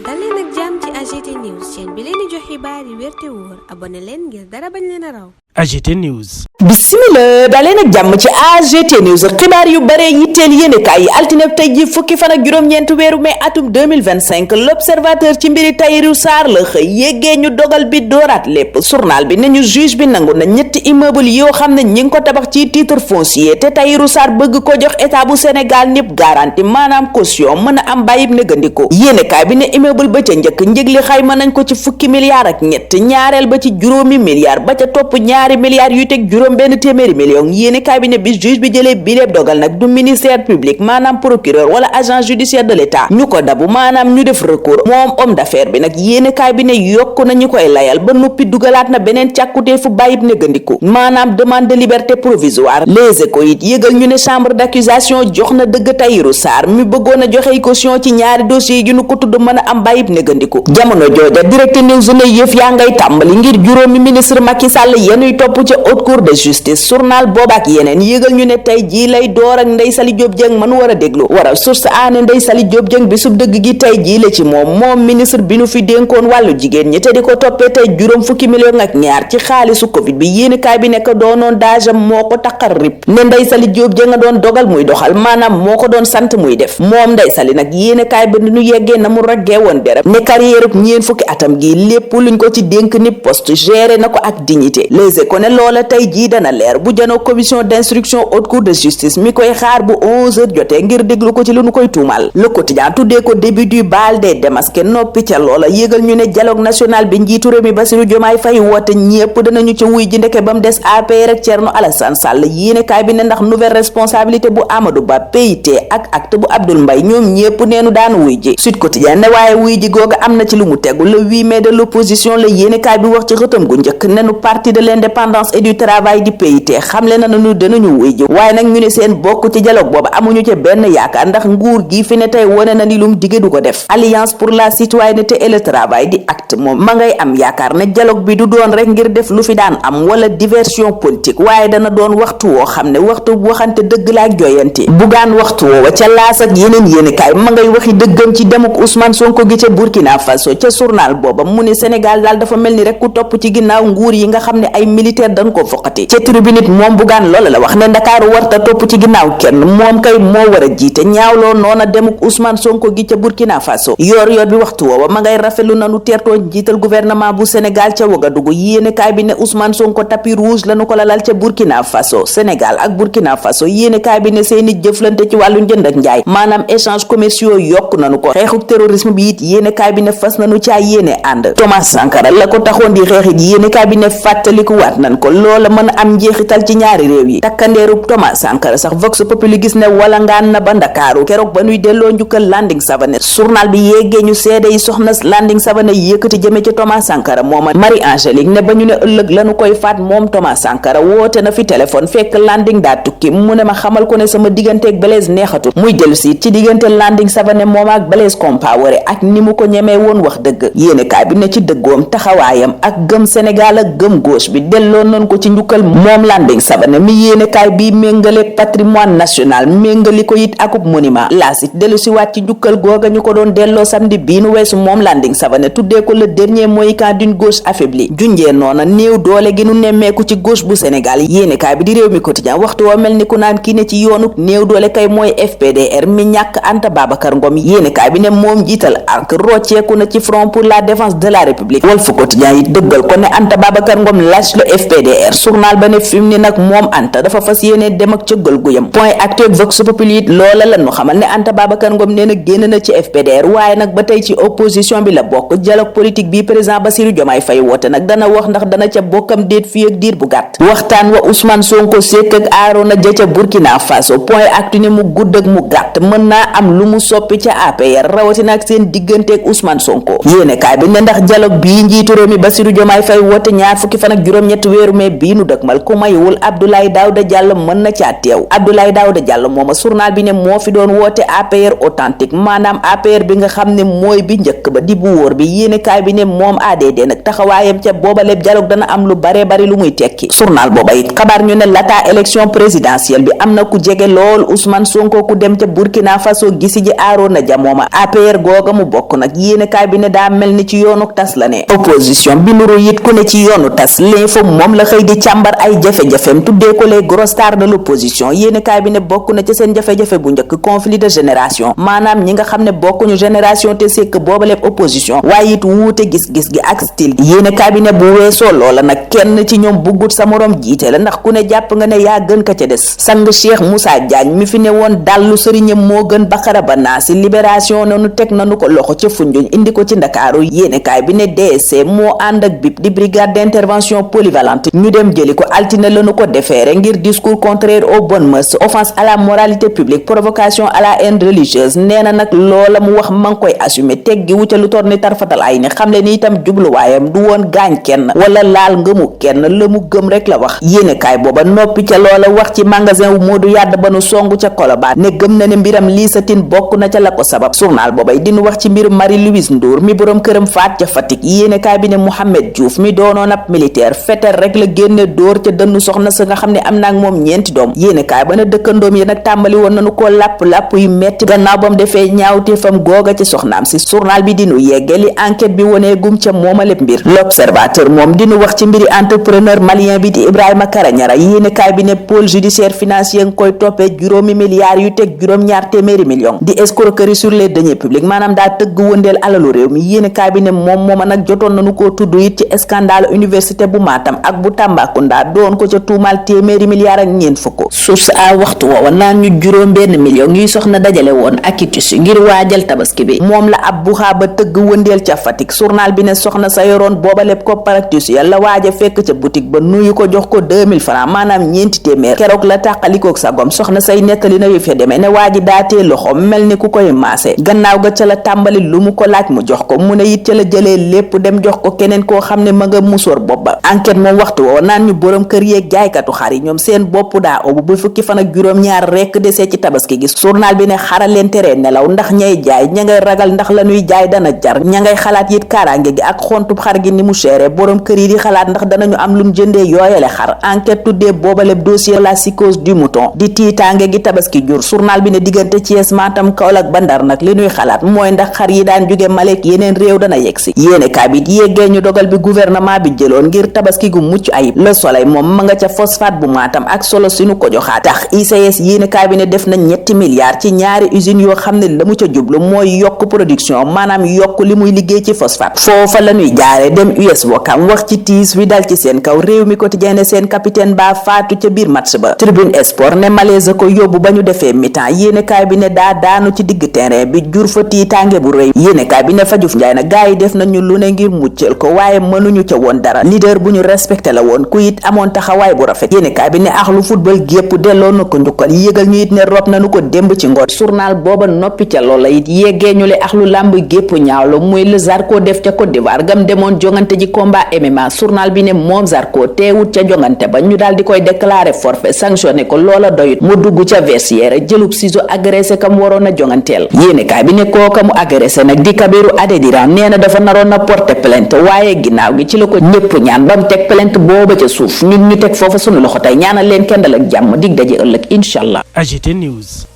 dal leen ak jàmm ci AGT News chaîne bi leen di jox xibaar yi wér te wóor abonné leen ngir dara bañ leen a raw. AGT News. Bismillah daleen ak jàmm ci AGT News xibaar yu bare yitteel yéenekaay yi altine tey ji fukki fan ak juróom-ñeent weeru mai atum 2025 l'observateur ci mbiri Tahirou Sarr la xëy yéggee ñu dogal bi dooraat lépp journal bi nañu juge bi nangu na ñetti immeuble yoo xam ne ñi ngi ko tabax ci titre foncier te Tahirou Sarr bëgg ko jox état bu Sénégal ñëpp garantie maanaam caution mën a am bàyyib négandiku yéenekaay bi ne immeuble ba ca njëkk njëg li xayma nañ ko ci fukki milliards ak ñett ñaareel ba ci juróomi milliards ba ca topp ñaari milliards yu teg juróom benn téeméeri million yéeni cabinet bi juge bi jëlee biléeb dogal nag du ministère public maanaam procureur wala agent judiciaire de l'état ñu ko dabu maanaam ñu def recours moom homme d'affaires bi nag yéeni cabinet yokk na ñu koy layal ba noppi dugalaat na beneen càkkutee fu bàyyib négandiku maanaam demande de liberté provisoire les échos it yëgal ñu ne chambre d'accusation jox na dëgg Tahirou Sarr mi bëggoon a joxe caution ci ñaari dossiers yi ñu ko tudd mën a am bàyyib négandiku jamono jooja direct news ne yëf yaa ngay tàmbali ngir juróomi ministre Macky Sall yenuy topp ca haute cour de justice journal boobaak yeneen yëgal ñu ne tey jii lay door ak Ndeye Saly Diop Dieng man war a déglu waral source aane Ndeye Saly Diop Dieng bi sub dëgg gi tey jii la ci moom ministre bi nu fi dénkoon wàllu jigéen ñi te di ko toppee tey juróom fukki million ak ñaar ci xaalisu covid bi yéenekaay bi nekk doonoon daajam moo ko taqar rip ne Ndeye Saly Diop Dieng a doon dogal muy doxal maanaam moo ko doon sant muy def moom Ndeye Saly nag yéenekaay bi nu yeggee na mu raggee woon dërëm ne carrière ub ñeen fukki atam gi lépp luñ ko ci dénk ni poste géré na ko ak dignité les éco ne loola tey jii dana leer bu janoo commission d'instruction haute cour de justice mi koy xaar bu 11h jotee ngir déglu ko ci lu nu koy tuumal le quotidien tuddee ko début du bal des démasqués noppi ca loola yëgal ñu ne dialogue national bi njiitu réew mi Bassirou Diomaye Faye woote ñépp danañu ca wuy ji ndeke ba mu des APR ak Thierno Alassane Sall yéenekaay bi ne ndax nouvelle responsabilité bu Amadou Ba PIT ak acte bu Abdoul Mbaye ñoom ñépp neenu daan wuy ji Sud Quotidien ne waaye wuy ji googa am na ci lu mu tegu le 8 mai de l'opposition la yéenekaay bi wax ci xëtam gu njëkk nenu parti de l'indépendance et du travail di PIT xamle na nañu danañu wuy ji waaye nag ñu ne seen bokk ci dialogue boobu amuñu ca benn yaakaar ndax nguur gi fi ne tey wone na ni lum dige du ko def alliance pour la citoyenneté et le travail di acte moom ma ngay am yaakaar ne dialogue bi du doon rek ngir def lu fi daan am wala diversion politique waaye dana doon waxtu woo xam ne waxtu bu waxante dëgg la ak joyanti bugaan waxtu woowa ca laas ak yeneen yéenekaay ma ngay waxi dëggam ci demuk Ousmane Sonko gi ca Burkina Faso ca journal booba mu ne Sénégal daal dafa mel ni rek ku topp ci ginnaaw nguur yi nga xam ne ay militaire dañ ko foqati ca tribune it moom bugaan loola la wax ne Ndakaaru warta topp ci ginnaaw kenn moom kay moo war a jiite ñaawloo noona demuk Ousmane Sonko gi ca Burkina Faso yor bi waxtu woowa ma ngay rafetlu nanu teertoo njiital gouvernement bu Sénégal ca Ouagadougou yéenekaay bi ne Ousmane Sonko tapis rouge lañu ko lalal ca Burkina Faso Sénégal ak Burkina Faso yéenekaay bi ne seeni jëflante ci wàllu njënd ak njaay maanaam échange commerciaux yokk nanu ko xeexuk terrorisme bi it yéenekaay bi ne fas nanu caa yéene ànd Thomas Sankara la ko taxoon di xeexit yéenekaay bi ne fàttaliku waat nan ko loola mën a am njeexital ci ñaari réew yi takkandeerub Thomas Sankara sax Vox Populi gis ne wala ngaan na ba Ndakaaru keroog ba nuy delloo njukkal Landing Savané journal bi yéegee ñu seede yi soxna Landing Savané yëkkati jëme ci Thomas Sankara mooma Marie Angélique ne ba ñu ne ëllëg lañu koy faat moom Thomas Sankara woote na fi téléphone fekk Landing daa tukki mu ne ma xamal ko ne sama digganteeg Blaise neexatul muy dellu si ci diggante Landing Savané moom ak Blaise Compaoré ak ni mu ko ñemee woon wax dëgg yéenekaay bi ne ci dëggoom taxawaayam ak gëm Sénégal ak gëm gauche bi delloo nañ ko ci njukkal moom Landing Savané mi yéenekaay bi méngale patrimoine national méngali ko it akub monument laas it dellu si waat ci njukkal googa ñu ko doon delloo samedi bii nu weesu moom Landing Savané tuddee ko le dernier mohican d'une gauche affaiblie junjee noona néew doole gi nu nemmeeku ci gauche bu Sénégal yéenekaay bi di réew mi quotidien waxtu woo mel ni ku naan kii ne ci yoonuk néew doole kay mooy FPDR mi ñàkk Anta Babacar Ngom yéenekaay bi ne moom jiital ARC rocceeku na ci front pour la défense de la république Walf Quotidien yi dëggal ko ne Anta Babacar Ngom lâche le FPDR journal ba ne fi mu ne nag moom Anta dafa fas yéene dem ak cëggal guyam point actu Vox Populi it loola la ñu xamal ne Anta Babacar Ngom nee na génn na ci FPDR waaye nag ba tey ci opposition bi la bokk dialogue politique bi président Bassirou Diomaye Faye woote nag dana wax ndax dana ca bokkam déet fii ak diir bu gàtt waxtaan wa Ousmane Sonko sekk ak Arona Dia ca Burkina Faso point actu ne mu gudd ak mu gàtt mën naa am lu mu soppi ca APR rawatina ak seen digganteeg Ousmane Sonko yéenekaay bi ne ndax dialogue bii njiitu réew mi Bassirou Diomaye Faye woote ñaar fukki fan ak juróom juróom-ñett weeru mai bii nu dëkmal ku mayuwul Abdoulaye Daouda Diallo mën na caa teew. Abdoulaye Daouda Diallo mooma journal bi ne moo fi doon woote APR authentique maanaam APR bi nga xam ne mooy bi njëkk ba di bu wóor bi yéenekaay bi ne moom ADD nag taxawaayam ca boobaleb dialogue dana am lu bare bari lu muy tekki. journal booba it xabaar ñu ne lataa élection présidentielle bi am na ku jege lool Ousmane Sonko ku dem ca Burkina Faso gisi ji Arona Dia mooma APR googa mu bokk nag yéenekaay bi ne daa mel ni ci yoonu tas la ne. opposition bi nuru it ku ne ci yoonu tas l'info moom la xëy di càmbar ay jafe-jafem tuddee ko les grosses stars de l'opposition yéenekaay bi ne bokk na ci seen jafe-jafe bu njëkk conflit de génération maanaam ñi nga xam ne bokkuñu génération te sekk boobaleb opposition waaye it wuute gis-gis gi ak style yéenekaay bi ne bu weesoo loola nag kenn ci ñoom buggut sa morom jiite la ndax ku ne jàpp nga ne yaa gën ka ca des sang Cheikh Moussa Diagne mi fi ne woon dallu sëriñam moo gën Bakara Banaasi libération nanu teg nanu ko loxo ca Foundiougne indi ko ci Ndakaaru yéenekaay bi ne DSC moo ànd ak BIP di brigade d'intervention polyvalente ñu dem jëli ko altine lañu ko defeere ngir discours contraire aux bonnes mœurs offense à la moralité publique provocation à la haine religieuse nee na nag loola mu wax ma ngi koy assumer teggi wu ca lu tor ni tarfatal ay ni xam le ni itam jubluwaayam du woon gaañ kenn wala laal ngëmu kenn la mu gëm rek la wax yéenekaay booba noppi ca loola wax ci magasin wu Modou Yàdd ba nu songu ca Colobane ne gëm na ne mbiram Lissa Tine bokk na ca la ko sabab journal boobay dinu wax ci mbirum Marie-Louise Ndour mi boroom këram faat ca Fatick yéenekaay bi ne Mouhamed Diouf mi doonoon ab militaire fetel rek la génne dóor ca dënnu soxna sa nga xam ne am naag moom ñeenti doom yéenekaay ba ne dëkkandoom yi nag tàmbali woon nañu ko làpp yu metti gannaaw ba mu defee ñaawte fam googa ci soxnaam si journal bi dinu yeggali enquête bi wonee gum ca mooma lépp mbir l'observateur moom dinu wax ci mbiri entrepreneur malien bi di Ibrahima Karañara yéenekaay bi ne pôle judiciaire financier nga koy toppee juróomi milliards yu teg juróom-ñaar téeméeri millions di escroquerie sur les deniers publics maanaam daa tëgg wëndeel alalu réew mi yéenekaay bi ne mooma nag jotoon nañu koo tudd it ci scandale université bu Matam ak bu Tambacounda doon ko ca tuumal téeméeri milliards ak ñeent fukk source a waxtu woowa naan ñu juróom benn million ñuy soxna dajale woon akitus ngir waajal tabaski bi moom la ab buxaa ba tëgg wëndeel ca Fatick journal bi ne soxna sa yoroon booba lépp ko paractus yàlla waaja fekk ca boutique ba nuyu ko jox ko 2000 francs maanaam ñeenti téeméer keroog la tàqalikook sa gom soxna say nettali na yëf ya demee ne waaji daatee loxo mel ni ku koy maase gannaaw ga ca la tàmbali lu mu ko laaj mu jox ko mu ne it ca la jëlee lépp dem jox ko keneen koo xam ne ma nga musóor bopp ba enquête moom waxtu woo naan ñu borom kër yeeg jaaykatu xar yi ñoom seen bopp daa obu bu fukki fan ak juróom-ñaar rekk desee ci tabaski gi journal bi ne xaral leen tere nelaw ndax ñay jaay ña ngay ragal ndax la ñuy jaay dana jar ña ngay xalaat it kaaraange gi ak xontub xar gi ni mu chéré borom kër yi di xalaat ndax danañu am luñ jëndee yooyale xar enquête tuddee boobaleb dossier la psychose du mouton di tiitaange gi tabaski jur journal bi ne diggante Thiès Matam Kaolack ba Ndar nag li ñuy xalaat mooy ndax xar yi daan jóge Malek yeneen réew dana yegsi yéenekaay bi yeggee ñu dogal bi gouvernement bi jëloon ngir tabaski gu mucc ayib Le Soleil moom ma nga ca phosphate bu Matam ak solo suñu ko joxaat tax ICS yéenekaay bi ne def na 7 milliards ci ñaari usines yoo xam ne la mu ca jublu mooy yokk production maanaam yokk li muy liggéey ci phosphate foofa la ñuy jaare dem US Ouakam wax ci tiis wi dal ci seen kaw réew mi quotidien ne seen capitaine ba faatu ca biir match ba Tribune Sport ne malaise ko yóbbu ba ñu defee mi-temps yéenekaay bi ne daa daanu ci digg terrain bi jur fa tiitaange bu rëy yéenekaay bi ne Fajuf Njaay nag gaa yi def nañu lu ne ngir muccal ko waaye mënuñu ca woon dara leader bu ñu respecté la woon ku it amoon taxawaay bu rafet yéenekaay bi ne axlu football gépp delloo na ko njukkal yégal ñu it ne rob nañu ko démb ci ngoon journal booba noppi ca loola it yeggee ñu le axlu làmb gépp ñaawlo muy le Zarko def ca Côte d'Ivoire gam demoon jongante ji combat MMA journal bi ne moom Zarko teewut ca jongante ba ñu daal di koy déclaré forfait sanctionné ko loola doyut mu dugg ca vestiaire jëlub ciseau agressé kam waroon a jonganteel yéenekaay bi ne kooka mu agressé nag di Kabiru Adediran nee na dafa naroon na porter plainte waaye ginnaaw gi ci la ko ñëpp ñaan ba mu teg plainte booba ca suuf ñun ñu teg foofa sunu loxo tey ñaanal leen kendal ak jàmm dig daje ëllëg incha allah. AGT News.